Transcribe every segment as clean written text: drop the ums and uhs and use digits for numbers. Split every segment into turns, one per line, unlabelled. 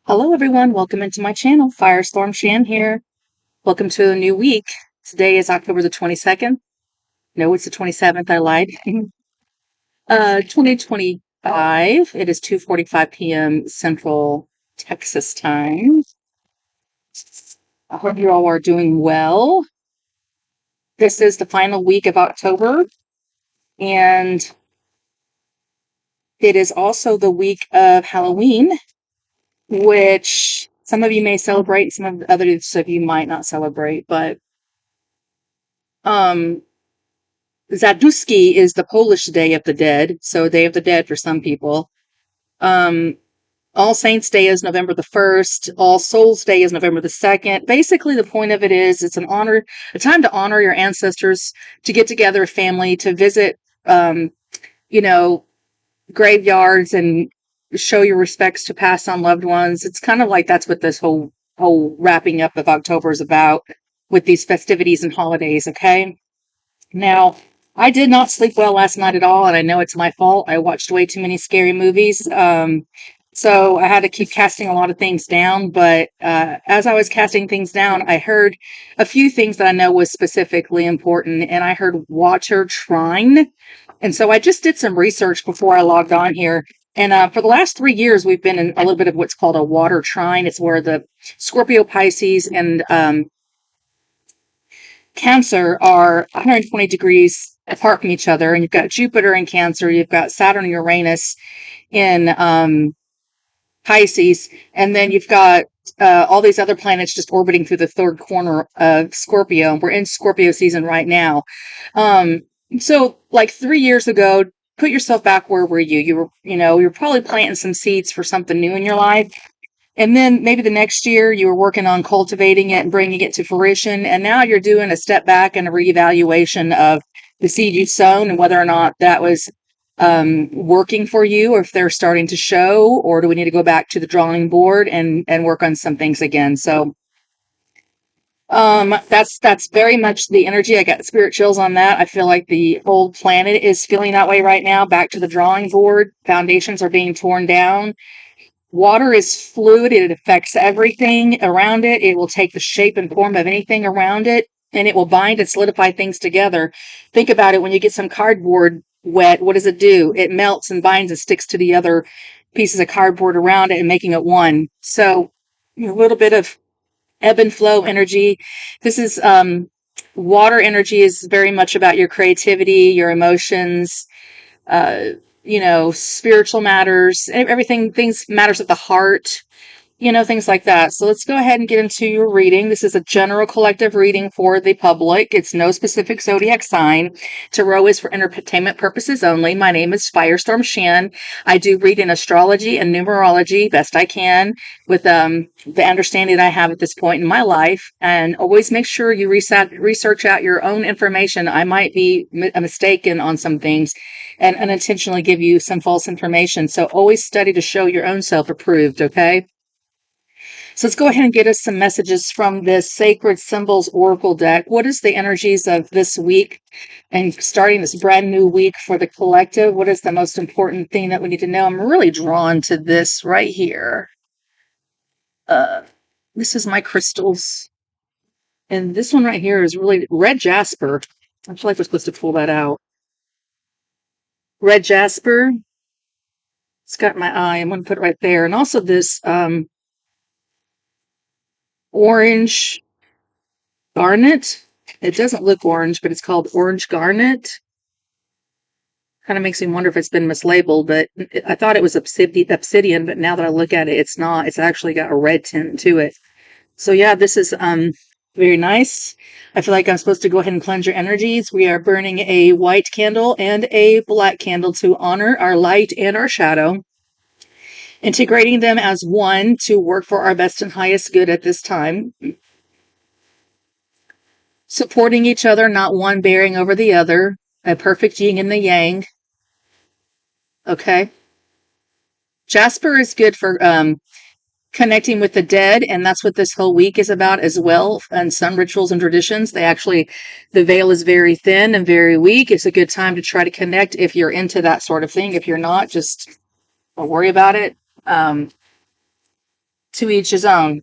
Hello everyone, welcome into my channel. Firestorm Shan here. Welcome to a new week. Today is October the 22nd. No, it's the 27th, I lied. 2025. It is 2:45 p.m. Central Texas time. I hope you all are doing well. This is the final week of October, and it is also the week of Halloween, which some of you may celebrate, some of the others of you might not celebrate, but um Zaduski is the Polish Day of the Dead, so Day of the Dead for some people. Um, All Saints Day is November the 1st. All Souls Day is November the 2nd. Basically, the point of it is it's a time to honor your ancestors, to get together a family, to visit, um, you know, graveyards and show your respects to past on loved ones. It's kind of like that's what this whole wrapping up of October is about with these festivities and holidays. Okay. Now, I did not sleep well last night at all, and I know it's my fault. I watched way too many scary movies. So I had to keep casting a lot of things down. But as I was casting things down, I heard a few things that I know was specifically important, and I heard water trine. And so I just did some research before I logged on here. And for the last 3 years, we've been in a little bit of what's called a water trine. It's where the Scorpio, Pisces, and Cancer are 120 degrees apart from each other, and you've got Jupiter in Cancer, you've got Saturn and Uranus in Pisces, and then you've got all these other planets just orbiting through the third corner of Scorpio. We're in Scorpio season right now. Um, so, like 3 years ago, put yourself back. Where were you? You were probably planting some seeds for something new in your life. And then maybe the next year you were working on cultivating it and bringing it to fruition. And now you're doing a step back and a reevaluation of the seed you sown and whether or not that was working for you, or if they're starting to show, or do we need to go back to the drawing board and work on some things again? So that's very much the energy. I got spirit chills on that. I feel like the whole planet is feeling that way right now. Back to the drawing board. Foundations are being torn down. Water is fluid. It affects everything around it. It will take the shape and form of anything around it, and it will bind and solidify things together. Think about it. When you get some cardboard wet, what does it do? It melts and binds and sticks to the other pieces of cardboard around it and making it one. So a little bit of ebb and flow energy. This is water energy is very much about your creativity, your emotions, uh, spiritual matters, everything, things matters of the heart, things like that. So let's go ahead and get into your reading. This is a general collective reading for the public. It's no specific zodiac sign. Tarot is for entertainment purposes only. My name is Firestorm Shan. I do read in astrology and numerology best I can with the understanding that I have at this point in my life. And always make sure you research out your own information. I might be mistaken on some things and unintentionally give you some false information. So always study to show your own self approved, okay? So let's go ahead and get us some messages from this Sacred Symbols Oracle deck. What is the energies of this week and starting this brand new week for the collective? What is the most important thing that we need to know? I'm really drawn to this right here. This is my crystals. And this one right here is really red jasper. I feel like we're supposed to pull that out. Red jasper. It's got my eye. I'm going to put it right there. And also this orange garnet. It doesn't look orange, but it's called orange garnet. Kind of makes me wonder if it's been mislabeled, but I thought it was obsidian, but now that I look at it, it's not. It's actually got a red tint to it. So yeah, this is very nice. I feel like I'm supposed to go ahead and cleanse your energies. We are burning a white candle and a black candle to honor our light and our shadow, integrating them as one to work for our best and highest good at this time. Supporting each other, not one bearing over the other. A perfect yin and the yang. Okay. Jasper is good for connecting with the dead, and that's what this whole week is about as well. And some rituals and traditions, the veil is very thin and very weak. It's a good time to try to connect if you're into that sort of thing. If you're not, just don't worry about it. To each his own.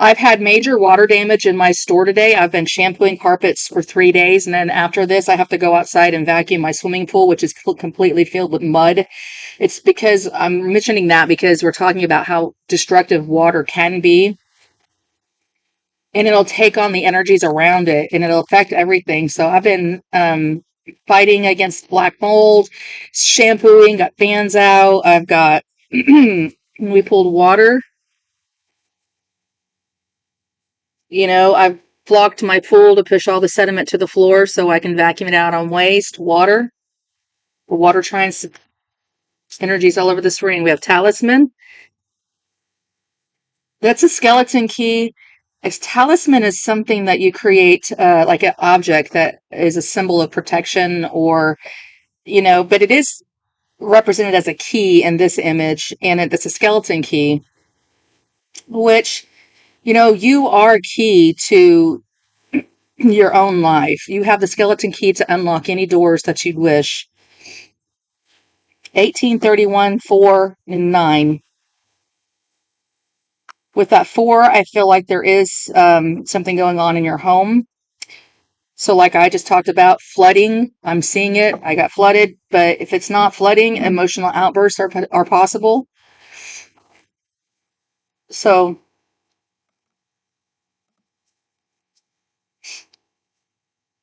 I've had major water damage in my store today. I've been shampooing carpets for 3 days, and then after this, I have to go outside and vacuum my swimming pool, which is completely filled with mud. It's because I'm mentioning that because we're talking about how destructive water can be, and it'll take on the energies around it, and it'll affect everything. So I've been fighting against black mold, shampooing, got fans out. I've got we pulled water. I've blocked my pool to push all the sediment to the floor so I can vacuum it out on waste water. Water tries energies all over this ring. We have talisman. That's a skeleton key. A talisman is something that you create, like an object that is a symbol of protection, or but it is represented as a key in this image, and it's a skeleton key, which you are key to your own life. You have the skeleton key to unlock any doors that you'd wish. 1831, 4, and 9. With that 4, I feel like there is something going on in your home. So like I just talked about, flooding, I'm seeing it. I got flooded, but if it's not flooding, emotional outbursts are possible. So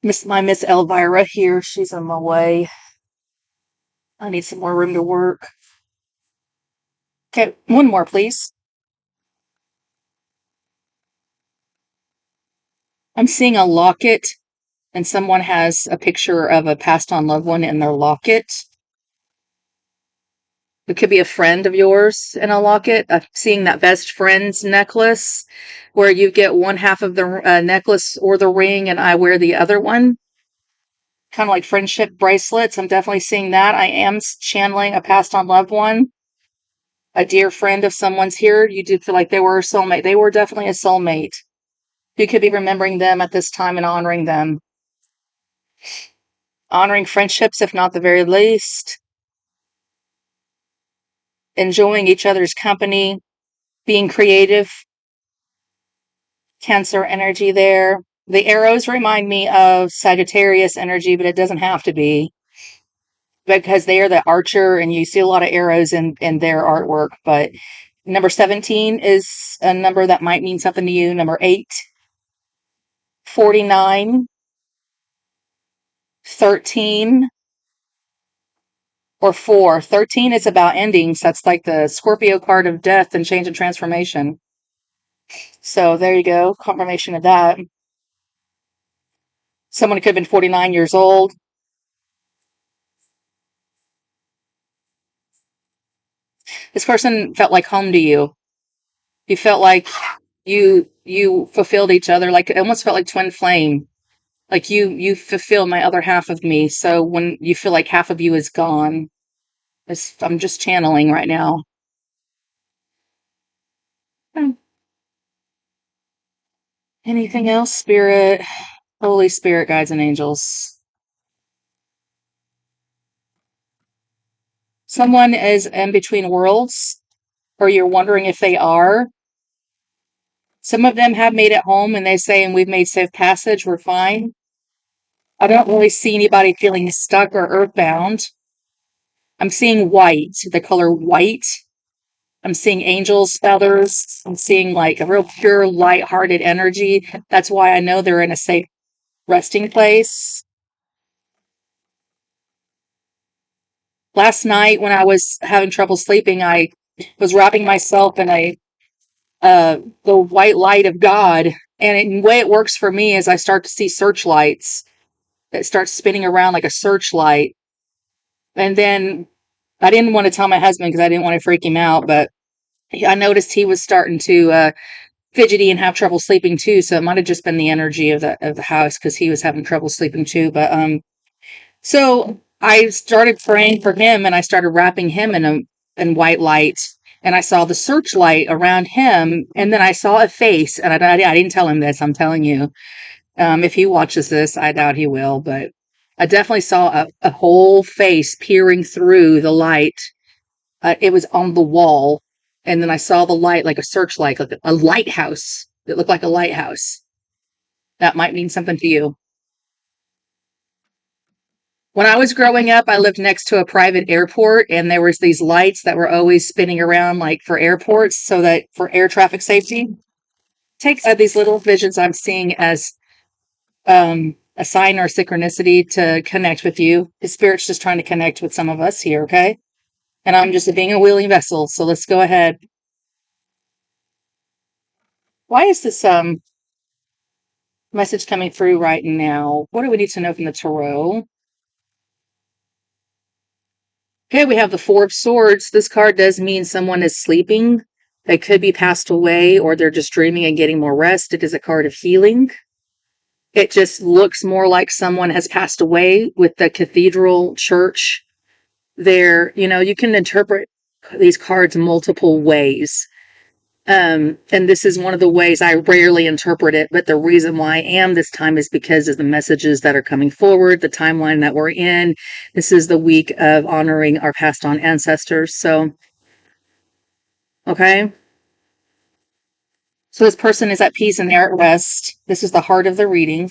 Miss Elvira here, she's on my way. I need some more room to work. Okay, one more, please. I'm seeing a locket, and someone has a picture of a passed on loved one in their locket. It could be a friend of yours in a locket. I'm seeing that best friend's necklace where you get one half of the necklace or the ring, and I wear the other one. Kind of like friendship bracelets. I'm definitely seeing that. I am channeling a passed on loved one, a dear friend of someone's here. You do feel like they were a soulmate. They were definitely a soulmate. You could be remembering them at this time and honoring them. Honoring friendships, if not the very least. Enjoying each other's company. Being creative. Cancer energy there. The arrows remind me of Sagittarius energy, but it doesn't have to be, because they are the archer and you see a lot of arrows in their artwork. But number 17 is a number that might mean something to you. Number 8, 49, 13, or 4. 13 is about endings. That's like the Scorpio card of death and change and transformation. So there you go. Confirmation of that. Someone could have been 49 years old. This person felt like home to you. You felt like you fulfilled each other. Like it almost felt like twin flame. Like you fulfill my other half of me. So when you feel like half of you is gone, I'm just channeling right now. Anything else, Spirit, Holy Spirit, guides and angels? Someone is in between worlds, or you're wondering if they are. Some of them have made it home and they say, and we've made safe passage, we're fine. I don't really see anybody feeling stuck or earthbound. I'm seeing white, the color white. I'm seeing angels' feathers. I'm seeing like a real pure, light-hearted energy. That's why I know they're in a safe resting place. Last night when I was having trouble sleeping, I was wrapping myself in the white light of God. And the way it works for me is I start to see searchlights that start spinning around like a searchlight. And then I didn't want to tell my husband because I didn't want to freak him out, but I noticed he was starting to fidgety and have trouble sleeping too. So it might have just been the energy of the house because he was having trouble sleeping too. But so I started praying for him and I started wrapping him in white light. And I saw the searchlight around him, and then I saw a face. And I didn't tell him this. I'm telling you, if he watches this, I doubt he will. But I definitely saw a whole face peering through the light. It was on the wall, and then I saw the light like a searchlight, like a lighthouse. It looked like a lighthouse. That might mean something to you. When I was growing up, I lived next to a private airport, and there was these lights that were always spinning around, like for airports, so that for air traffic safety. Take these little visions I'm seeing as a sign or synchronicity to connect with you. The spirit's just trying to connect with some of us here, okay? And I'm just being a willing vessel. So let's go ahead. Why is this message coming through right now? What do we need to know from the tarot? Okay, we have the Four of Swords. This card does mean someone is sleeping. They could be passed away, or they're just dreaming and getting more rest. It is a card of healing. It just looks more like someone has passed away with the cathedral church there. You know, you can interpret these cards multiple ways. And this is one of the ways I rarely interpret it, but the reason why I am this time is because of the messages that are coming forward, the timeline that we're in. This is the week of honoring our passed on ancestors. So, okay. So this person is at peace and they're at rest. This is the heart of the reading.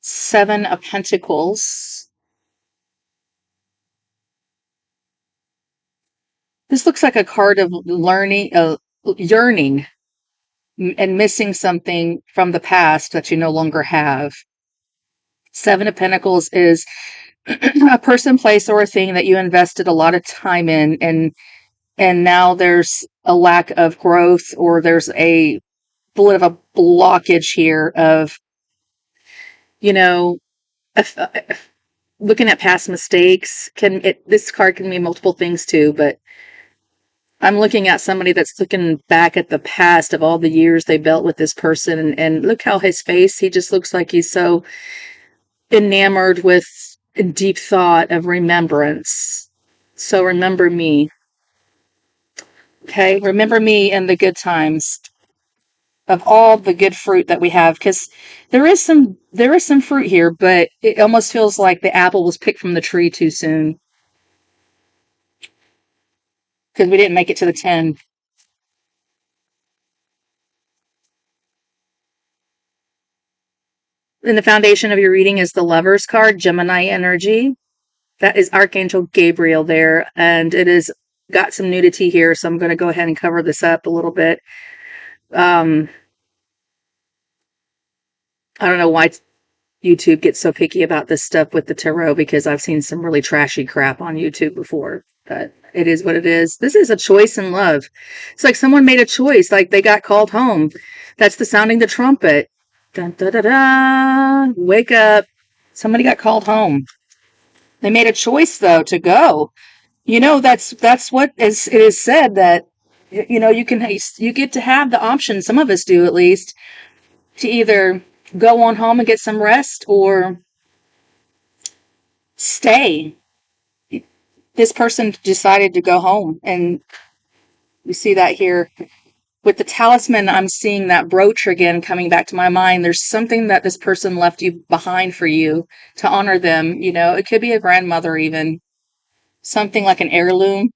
Seven of Pentacles. This looks like a card of learning, yearning, and missing something from the past that you no longer have. Seven of Pentacles is a person, place, or a thing that you invested a lot of time in, and now there's a lack of growth, or there's a bit of a blockage here of, you know, looking at past mistakes. This card can mean multiple things too, but I'm looking at somebody that's looking back at the past of all the years they built with this person, and look how his face, he just looks like he's so enamored with deep thought of remembrance. So remember me. Okay, remember me in the good times of all the good fruit that we have, because there is some fruit here, but it almost feels like the apple was picked from the tree too soon because we didn't make it to the 10. And the foundation of your reading is the Lover's card, Gemini energy. That is Archangel Gabriel there, and it is got some nudity here, so I'm going to go ahead and cover this up a little bit. I don't know why YouTube gets so picky about this stuff with the tarot, because I've seen some really trashy crap on YouTube before, but it is what it is. This is a choice in love. It's like someone made a choice, like they got called home. That's the sounding the trumpet. Dun, da, da, da. Wake up. Somebody got called home. They made a choice though to go. You know, that's what is it is said, that you get to have the option, some of us do at least, to either go on home and get some rest or stay. This person decided to go home, and we see that here with the talisman. I'm seeing that brooch again coming back to my mind. There's something that this person left you behind for you to honor them. You know, it could be a grandmother, even something like an heirloom.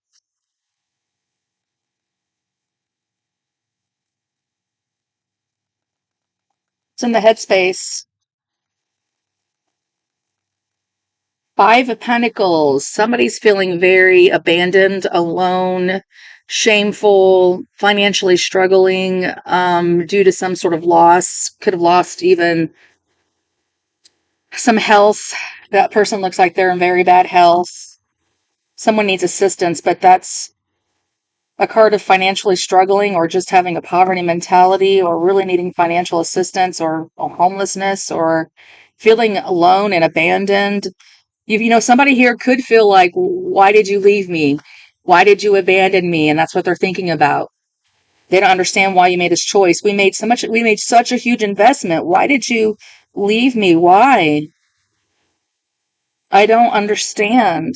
It's in the headspace. Five of Pentacles. Somebody's feeling very abandoned, alone, shameful, financially struggling, due to some sort of loss. Could have lost even some health. That person looks like they're in very bad health. Someone needs assistance, but that's a card of financially struggling, or just having a poverty mentality, or really needing financial assistance, or homelessness, or feeling alone and abandoned. Somebody here could feel like, why did you leave me? Why did you abandon me? And that's what they're thinking about. They don't understand why you made this choice. We made such a huge investment. Why did you leave me? Why? I don't understand.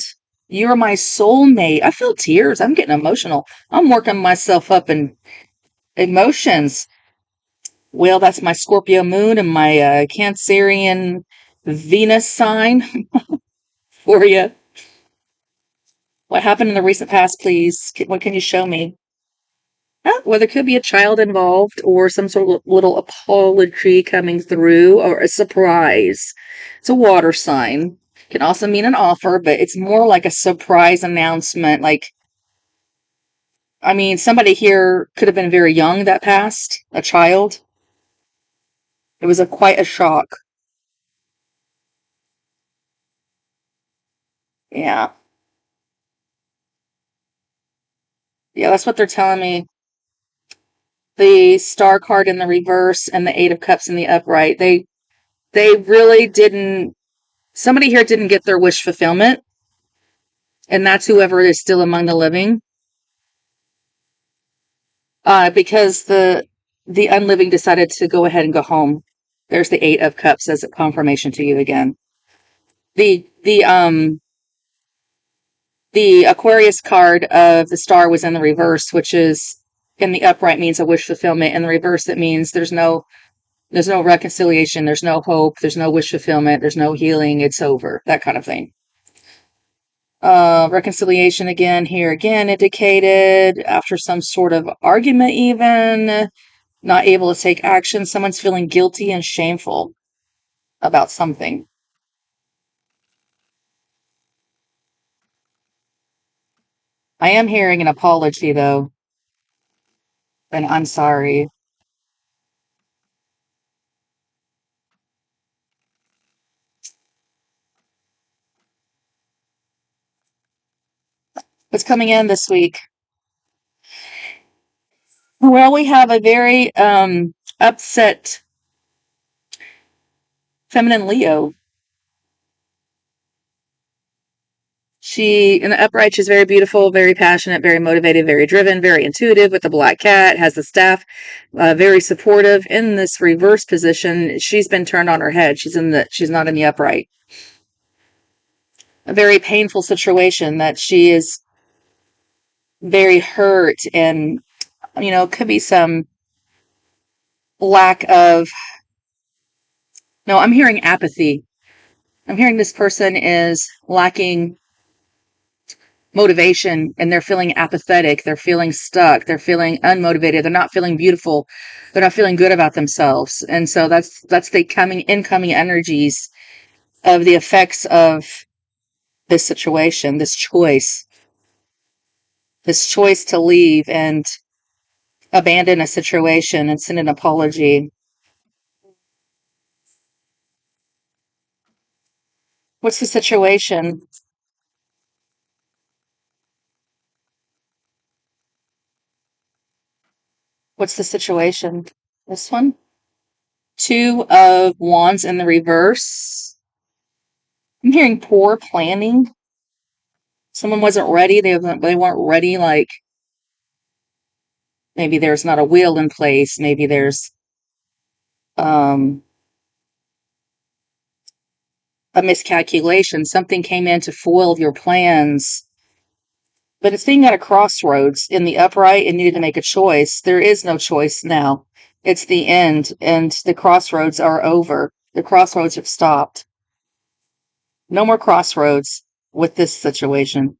You're my soulmate. I feel tears. I'm getting emotional. I'm working myself up in emotions. Well, that's my Scorpio moon and my Cancerian Venus sign for you. What happened in the recent past, please? What can you show me? Well, there could be a child involved or some sort of little apology coming through or a surprise. It's a water sign. Can also mean an offer, but it's more like a surprise announcement. Like, I mean, somebody here could have been very young that passed, a child. It was quite a shock. Yeah. Yeah, that's what they're telling me. The star card in the reverse and the 8 of Cups in the upright. They really didn't, somebody here didn't get their wish fulfillment, and that's whoever is still among the living. Because the unliving decided to go ahead and go home. There's the 8 of Cups as a confirmation to you again. The Aquarius card of the star was in the reverse, which is in the upright means a wish fulfillment. In the reverse, it means there's no reconciliation, there's no hope, there's no wish fulfillment, there's no healing, it's over, that kind of thing. Reconciliation again, here again indicated after some sort of argument, even not able to take action. Someone's feeling guilty and shameful about something. I am hearing an apology though, and I'm sorry. What's coming in this week? Well, we have a very upset feminine Leo. She, in the upright, she's very beautiful, very passionate, very motivated, very driven, very intuitive with the black cat, has the staff, very supportive. In this reverse position, she's been turned on her head. She's not in the upright. A very painful situation that she is very hurt, and, could be some lack of, no, I'm hearing apathy. I'm hearing this person is lacking motivation, and they're feeling apathetic, they're feeling stuck, they're feeling unmotivated, they're not feeling beautiful, they're not feeling good about themselves. And so that's the incoming energies of the effects of this situation, this choice to leave and abandon a situation and send an apology. What's the situation? What's the situation? This one? 2 of Wands in the reverse. I'm hearing poor planning. Someone wasn't ready. They weren't ready. Like, maybe there's not a will in place. Maybe there's um, a miscalculation. Something came in to foil your plans. But it's being at a crossroads in the upright and needed to make a choice. There is no choice now. It's the end, and the crossroads are over. The crossroads have stopped. No more crossroads with this situation.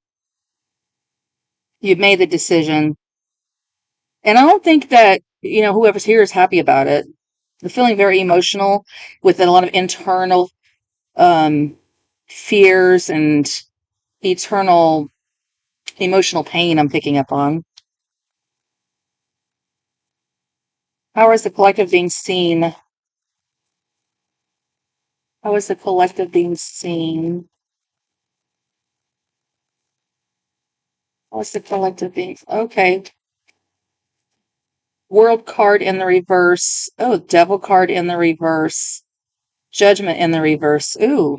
You've made the decision. And I don't think that, whoever's here is happy about it. They're feeling very emotional with a lot of internal um, fears and eternal emotional pain I'm picking up on. How is the collective being seen? How is the collective being seen? How is the collective being? Okay. World card in the reverse. Oh, Devil card in the reverse. Judgment in the reverse. Ooh.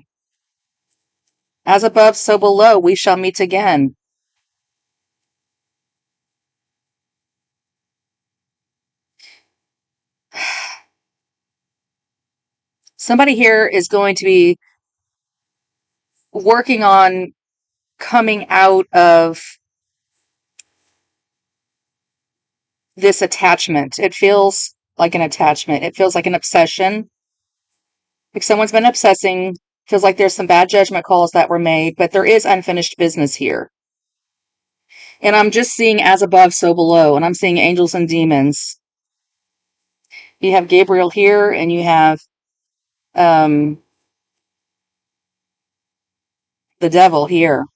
As above, so below, we shall meet again. Somebody here is going to be working on coming out of this attachment. It feels like an attachment. It feels like an obsession. Like someone's been obsessing. Feels like there's some bad judgment calls that were made, but there is unfinished business here. And I'm just seeing as above, so below. And I'm seeing angels and demons. You have Gabriel here, and you have the devil here.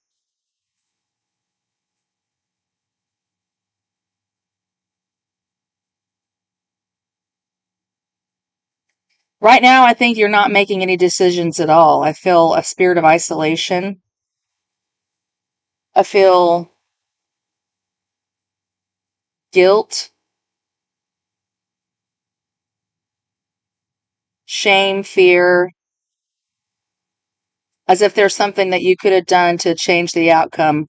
Right now, I think you're not making any decisions at all. I feel a spirit of isolation. I feel guilt, shame, fear, as if there's something that you could have done to change the outcome.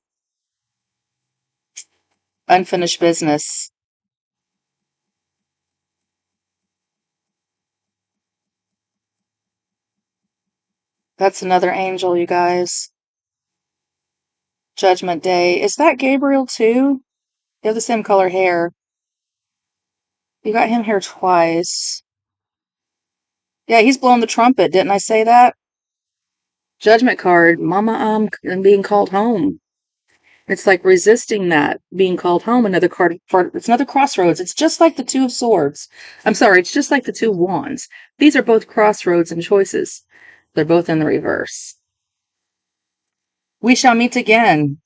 Unfinished business. That's another angel, you guys. Judgment Day. Is that Gabriel too? They have the same color hair. You got him here twice. Yeah, he's blowing the trumpet. Didn't I say that? Judgment card. Mama, I'm being called home. It's like resisting that, being called home. Another card. It's another crossroads. It's just like the Two of Swords. I'm sorry, it's just like the Two of Wands. These are both crossroads and choices. They're both in the reverse. We shall meet again.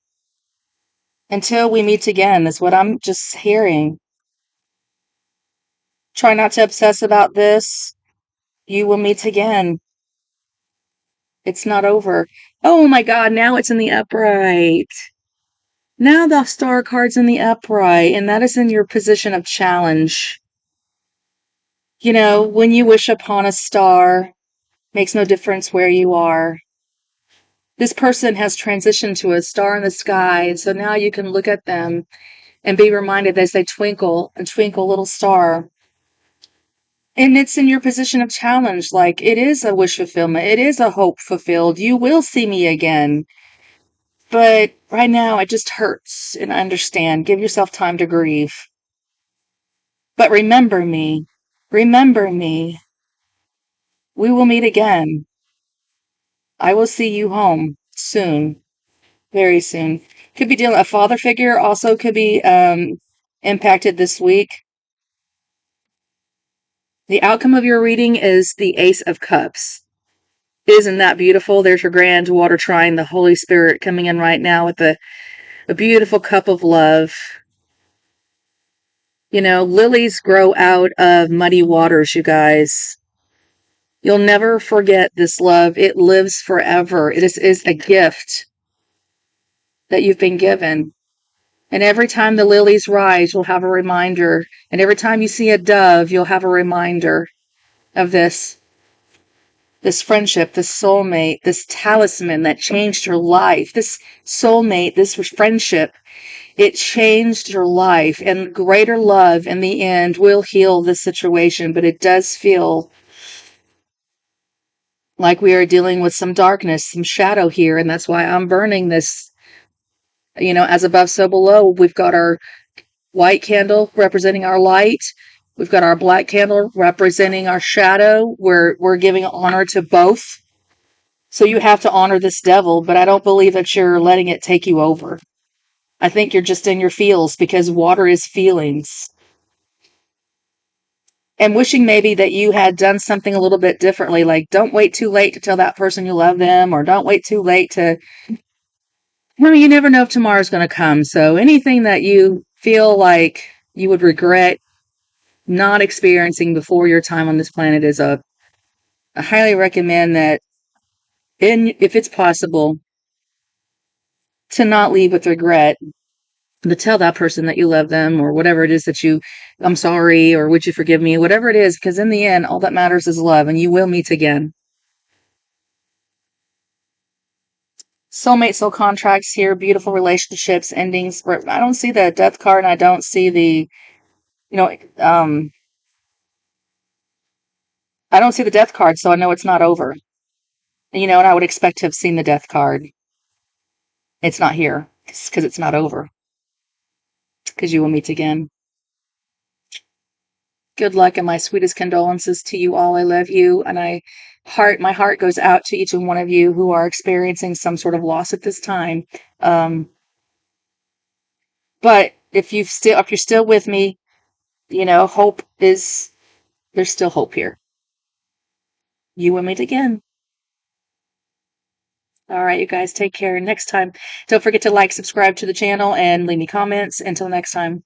Until we meet again, is what I'm just hearing. Try not to obsess about this. You will meet again. It's not over. Oh my God, now it's in the upright. Now the star card's in the upright, and that is in your position of challenge. You know, when you wish upon a star, makes no difference where you are. This person has transitioned to a star in the sky, and so now you can look at them and be reminded as they twinkle, a twinkle little star. And it's in your position of challenge, like it is a wish fulfillment, it is a hope fulfilled. You will see me again. But right now, it just hurts, and I understand. Give yourself time to grieve. But remember me. Remember me. We will meet again. I will see you home soon. Very soon. Could be dealing a father figure also could be impacted this week. The outcome of your reading is the Ace of Cups. Isn't that beautiful? There's your grand water trine, the Holy Spirit coming in right now with a beautiful cup of love. You know, lilies grow out of muddy waters, you guys. You'll never forget this love. It lives forever. It is a gift that you've been given. And every time the lilies rise, you'll have a reminder. And every time you see a dove, you'll have a reminder of this friendship, this soulmate, this talisman that changed your life. This soulmate, this friendship, it changed your life. And greater love in the end will heal this situation. But it does feel like we are dealing with some darkness, some shadow here. And that's why I'm burning this, you know, as above, so below. We've got our white candle representing our light. We've got our black candle representing our shadow. We're giving honor to both. So you have to honor this devil, but I don't believe that you're letting it take you over. I think you're just in your feels because water is feelings. And wishing maybe that you had done something a little bit differently, like don't wait too late to tell that person you love them, or don't wait too late to, well, you never know if tomorrow's going to come. So anything that you feel like you would regret not experiencing before your time on this planet is up. I highly recommend that, if it's possible, to not leave with regret, to tell that person that you love them, or whatever it is that I'm sorry, or would you forgive me, whatever it is, because in the end, all that matters is love, and you will meet again. Soulmate, soul contracts here, beautiful relationships, endings. I don't see the death card, and I don't see the, you know, I don't see the death card, so I know it's not over. You know, and I would expect to have seen the death card. It's not here because it's not over. Because you will meet again. Good luck and my sweetest condolences to you all. I love you, and I my heart goes out to each and one of you who are experiencing some sort of loss at this time. But if you're still with me, there's still hope here. You will meet again. All right, you guys, take care. Next time, don't forget to like, subscribe to the channel, and leave me comments. Until next time.